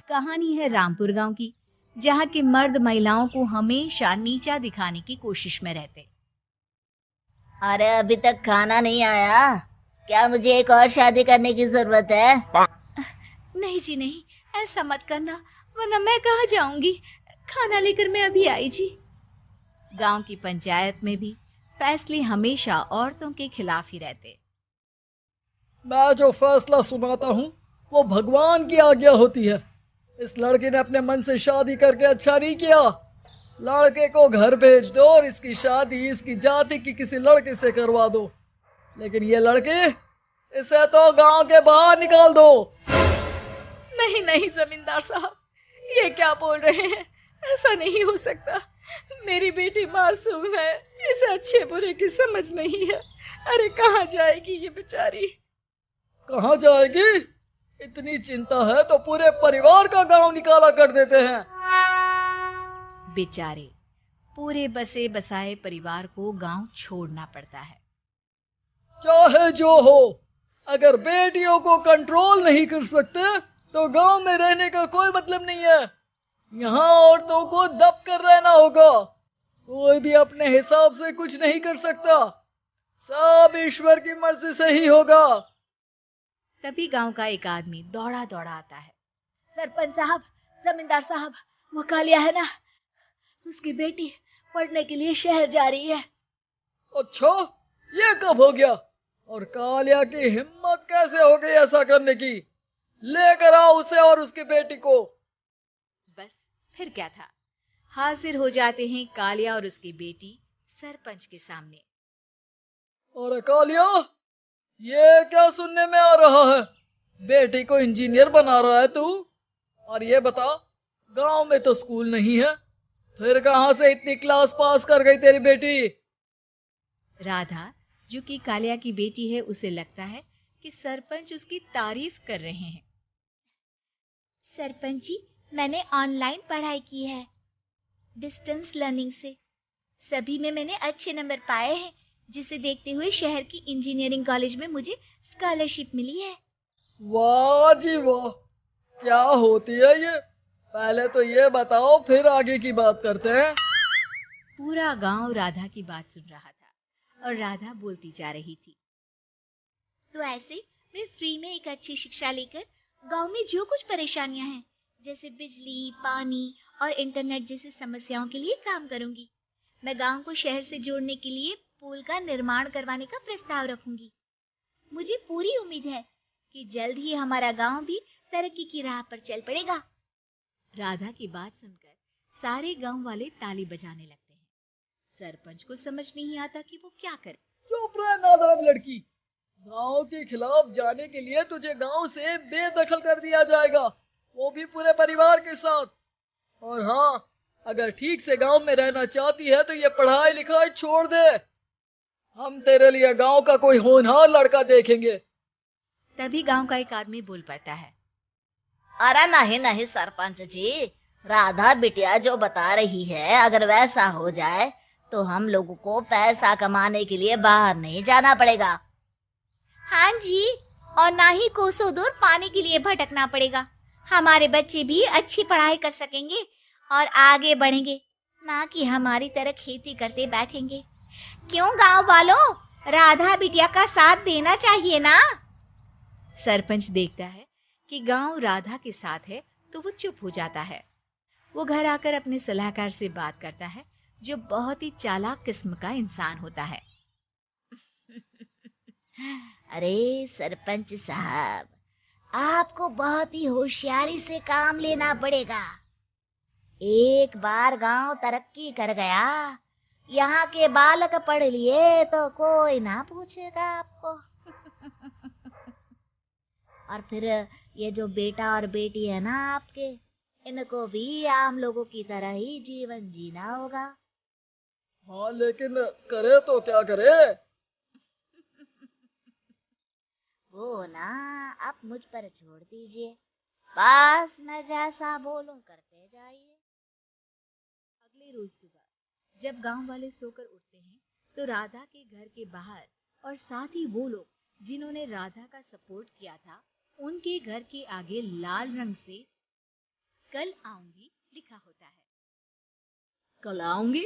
कहानी है रामपुर गांव की, जहां के मर्द महिलाओं को हमेशा नीचा दिखाने की कोशिश में रहते। अरे अभी तक खाना नहीं आया क्या? मुझे एक और शादी करने की जरूरत है। नहीं जी नहीं, ऐसा मत करना, वरना मैं कहाँ जाऊंगी। खाना लेकर मैं अभी आई जी। गांव की पंचायत में भी फैसले हमेशा औरतों के खिलाफ ही रहते। मैं जो फैसला सुनाता हूँ वो भगवान की आज्ञा होती है। इस लड़के ने अपने मन से शादी करके अच्छा नहीं किया। लड़के को घर भेज दो और इसकी शादी इसकी जाति की किसी लड़के से करवा दो। लेकिन ये लड़के, इसे तो गांव के बाहर निकाल दो। नहीं नहीं जमींदार साहब, ये क्या बोल रहे हैं? ऐसा नहीं हो सकता। मेरी बेटी मासूम है, इसे अच्छे बुरे की समझ नहीं है। अरे कहाँ जाएगी ये बेचारी? कहाँ जाएगी? इतनी चिंता है तो पूरे परिवार का गांव निकाला कर देते हैं। बेचारे पूरे बसे बसाए परिवार को गांव छोड़ना पड़ता है। चाहे जो हो, अगर बेटियों को कंट्रोल नहीं कर सकते तो गांव में रहने का कोई मतलब नहीं है। यहाँ औरतों को दब कर रहना होगा। कोई भी अपने हिसाब से कुछ नहीं कर सकता। सब ईश्वर की मर्जी से ही होगा। तभी गांव का एक आदमी दौड़ा दौड़ा आता है। सरपंच साहब, जमींदार साहब, वो कालिया है ना, उसकी बेटी पढ़ने के लिए शहर जा रही है। अच्छा, ये कब हो गया? और कालिया की हिम्मत कैसे हो गई ऐसा करने की? लेकर आओ उसे और उसकी बेटी को। बस फिर क्या था, हाजिर हो जाते हैं कालिया और उसकी बेटी सरपंच के सामने। और कालिया, ये क्या सुनने में आ रहा है? बेटी को इंजीनियर बना रहा है तू? और ये बता, गांव में तो स्कूल नहीं है, फिर कहां से इतनी क्लास पास कर गई तेरी बेटी? राधा, जो कि कालिया की बेटी है, उसे लगता है कि सरपंच उसकी तारीफ कर रहे हैं। सरपंच जी, मैंने ऑनलाइन पढ़ाई की है, डिस्टेंस लर्निंग से। सभी में मैंने अच्छे नंबर पाए हैं, जिसे देखते हुए शहर की इंजीनियरिंग कॉलेज में मुझे स्कॉलरशिप मिली है। वाह जी वाह, क्या होती है ये? पहले तो ये बताओ, फिर आगे की बात करते हैं। पूरा गांव राधा की बात सुन रहा था और राधा बोलती जा रही थी। तो ऐसे मैं फ्री में एक अच्छी शिक्षा लेकर गांव में जो कुछ परेशानियां हैं, जैसे बिजली, पानी और इंटरनेट जैसी समस्याओं के लिए काम करूंगी। मैं गांव को शहर से जोड़ने के लिए पुल का निर्माण करवाने का प्रस्ताव रखूंगी। मुझे पूरी उम्मीद है कि जल्द ही हमारा गांव भी तरक्की की राह पर चल पड़ेगा। राधा की बात सुनकर सारे गांव वाले ताली बजाने लगते हैं। सरपंच को समझ नहीं आता कि वो क्या करे। चुप रह नादान लड़की। गांव के खिलाफ जाने के लिए तुझे गांव से बेदखल कर दिया जाएगा, वो भी पूरे परिवार के साथ। और हाँ, अगर ठीक से गांव में रहना चाहती है तो ये पढ़ाई लिखाई छोड़ दे। हम तेरे लिए गांव का कोई होनहार लड़का देखेंगे। तभी गांव का एक आदमी बोल पड़ता है। अरे नहीं नहीं सरपंच जी, राधा बिटिया जो बता रही है अगर वैसा हो जाए तो हम लोगों को पैसा कमाने के लिए बाहर नहीं जाना पड़ेगा। हाँ जी, और ना ही कोसों दूर पानी के लिए भटकना पड़ेगा। हमारे बच्चे भी अच्छी पढ़ाई कर सकेंगे और आगे बढ़ेंगे, ना कि हमारी तरह खेती करते बैठेंगे। क्यों गांव वालों, राधा बिटिया का साथ देना चाहिए ना। सरपंच देखता है कि गांव राधा के साथ है तो वो चुप हो जाता है। वो घर आकर अपने सलाहकार से बात करता है, जो बहुत ही चालाक किस्म का इंसान होता है। अरे सरपंच साहब, आपको बहुत ही होशियारी से काम लेना पड़ेगा। एक बार गांव तरक्की कर गया, यहाँ के बालक पढ़ लिए तो कोई ना पूछेगा आपको। और फिर ये जो बेटा और बेटी है ना आपके, इनको भी आम लोगों की तरह ही जीवन जीना होगा। हाँ, लेकिन करे तो क्या करे? वो ना, आप मुझ पर छोड़ दीजिए, बस मैं जैसा बोलूं करते जाइए। अगले रोज सुबह जब गांव वाले सोकर उठते हैं, तो राधा के घर के बाहर और साथ ही वो लोग जिन्होंने राधा का सपोर्ट किया था, उनके घर के आगे लाल रंग से कल आऊंगी लिखा होता है। कल आऊंगी,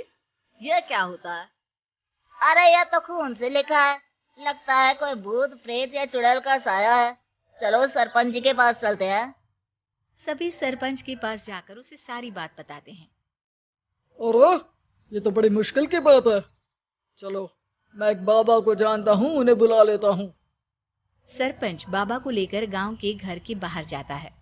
यह क्या होता है? अरे यह तो खून से लिखा है, लगता है कोई भूत प्रेत या चुड़ैल का साया है। चलो सरपंच जी के पास चलते हैं। सभी सरपंच के पास जाकर उसे सारी बात बताते हैं। अरे ये तो बड़ी मुश्किल की बात है। चलो मैं एक बाबा को जानता हूँ, उन्हें बुला लेता हूँ। सरपंच बाबा को लेकर गांव के घर के बाहर जाता है।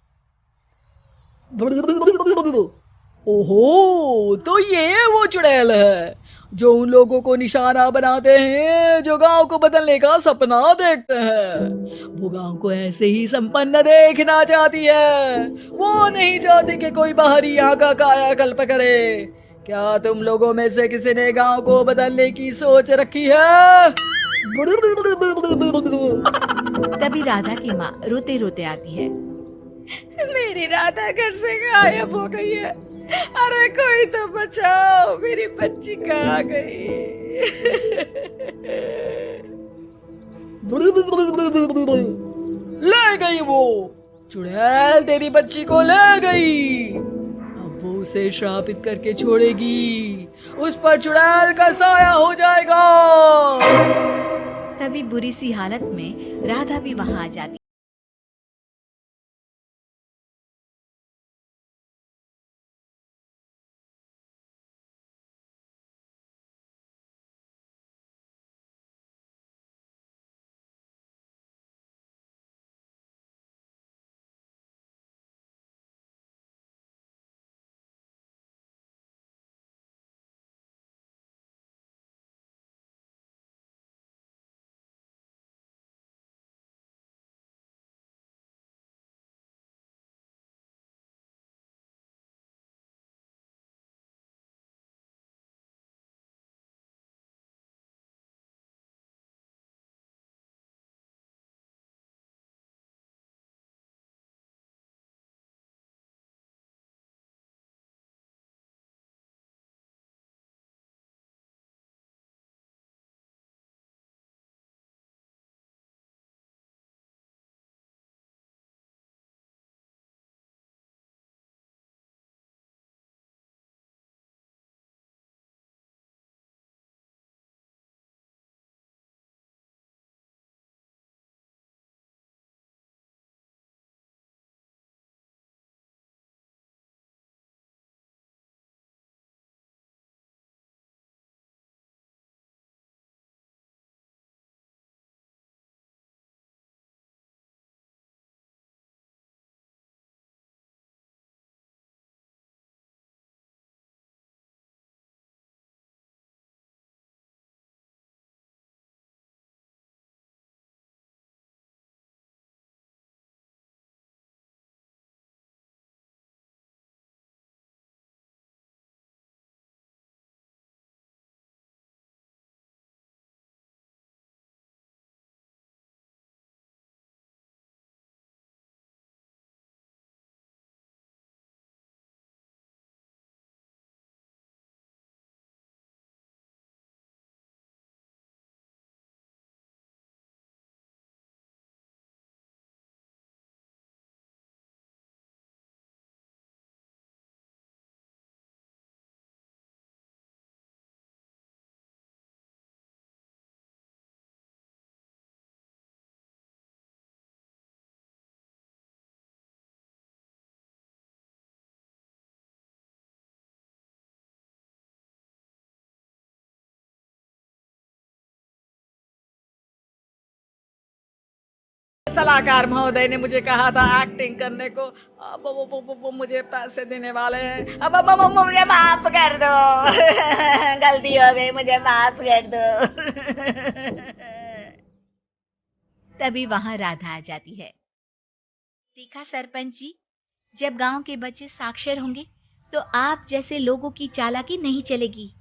ओहो, तो ये वो चुड़ैल है जो उन लोगों को निशाना बनाते हैं जो गांव को बदलने का सपना देखते हैं। वो गांव को ऐसे ही संपन्न देखना चाहती है। वो नहीं चाहती कि कोई बाहरी यहाँ का कायाकल्प करे। क्या तुम लोगों में से किसी ने गांव को बदलने की सोच रखी है? तभी राधा की माँ रोते रोते आती है। मेरी राधा घर से गायब हो गई है। अरे कोई तो बचाओ, मेरी बच्ची कहाँ गई? ले गई वो चुड़ैल, तेरी बच्ची को ले गई। अब वो उसे श्रापित करके छोड़ेगी, उस पर चुड़ैल का साया हो जाएगा। तभी बुरी सी हालत में राधा भी वहां आ जाती। सलाहकार महोदय ने मुझे कहा था एक्टिंग करने को। अब वो मुझे पैसे देने वाले हैं। अब मुझे माफ कर दो। गलती हो गई, मुझे माफ कर दो। तभी वहां राधा आ जाती है। देखा सरपंच जी, जब गांव के बच्चे साक्षर होंगे तो आप जैसे लोगों की चालाकी नहीं चलेगी।